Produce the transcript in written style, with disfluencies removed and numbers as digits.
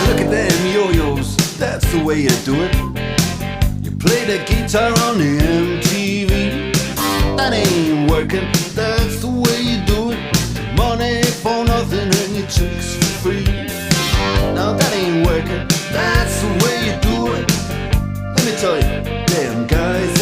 Look at them yo-yos, that's the way you do it. You play the guitar on the MTV. That ain't working, that's the way you do it. Money for nothing and your chicks for free. Now that ain't working, that's the way you do it. Let me tell you, them guys